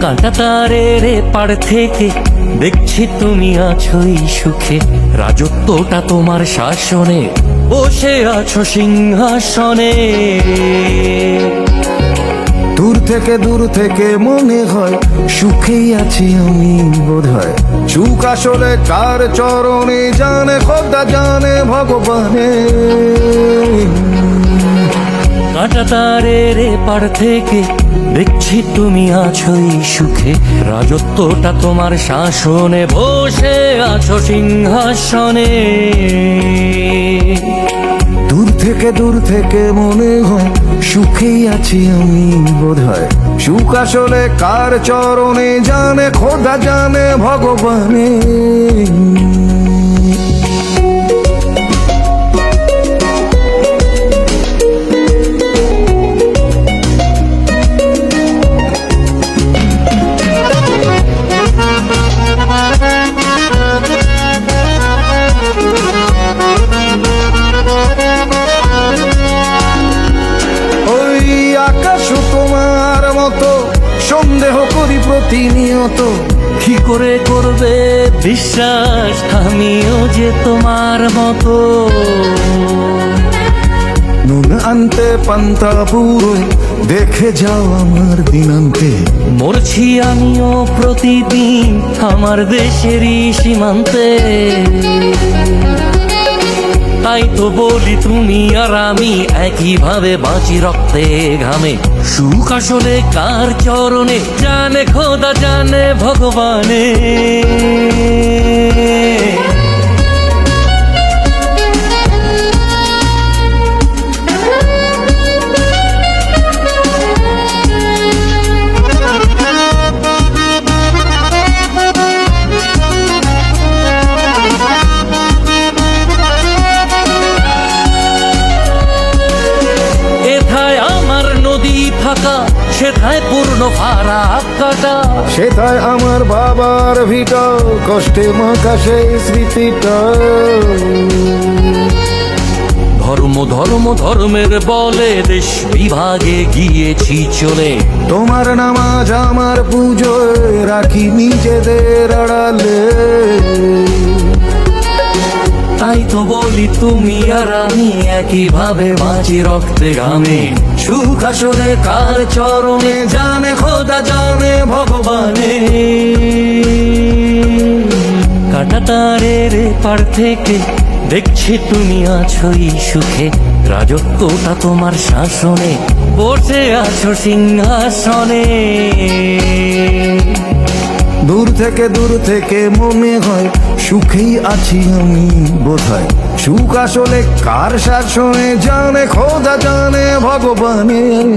কাঁটা তারের এপার থেকে দেখছি তুমি আছোই সুখে, রাজত্বটা তোমার শাসনে, বসে আছো সিংহাসনে। দূর থেকে মনে হয় সুখেই আছি আমি বোধহয়, সুখ আসলে কার চরণে জানে খোদা জানে ভগবানে। কাঁটা তারের এপার থেকে দেখছি তুমি আছোই সুখে, রাজত্বটা তোমার শাসনে, বসে আছো সিংহাসনে। দূর থেকে মনে হয় সুখেই আছি আমি বোধহয়, সুখ আসলে কার চরণে জানে খোদা জানে ভগবানে। তোমার মতো সন্দেহ করি প্রতিনিয়ত, কি করে করবে বিশ্বাস আমিও যে তোমার মতো। নুন আনতে পান্তা পুরো দেখে যাও আমার দিনান্তে, মরছি আমিও প্রতিদিন আমার দেশেরই সীমান্তে। তাই তো বলি তুমি আর আমি একইভাবে বাঁচি রক্তে ঘামে, সুখ আসলে কার চরণে জানে খোদা জানে ভগবানে। সেথায় পূর্ণ ফারাক কাটা, সেথায় আমার বাবার ভিটা, কষ্টে মাখা সেই স্মৃতিটা। ধর্মের বলে দেশ বিভাগে গিয়েছি চলে, তোমার নামাজ আমার পুজোয় রাখি নিজেদের আড়ালে। তাই তো বলি তুমি আর আমি একইভাবে বাঁচি রক্তে ঘামে, সুখ আসলে কার চরণে জানে খোদা জানে ভগবানে। কাঁটা তারের পার থেকে দেখছি তুমি আছোই সুখে, রাজত্বটা তোমার শাসনে, বসে আছো সিংহাসনে। দূর থেকে মনে হয় সুখেই আছি আমি বোধহয়, সুখ আসলে কার শাসনে জানে খোদা জানে ভগবানে।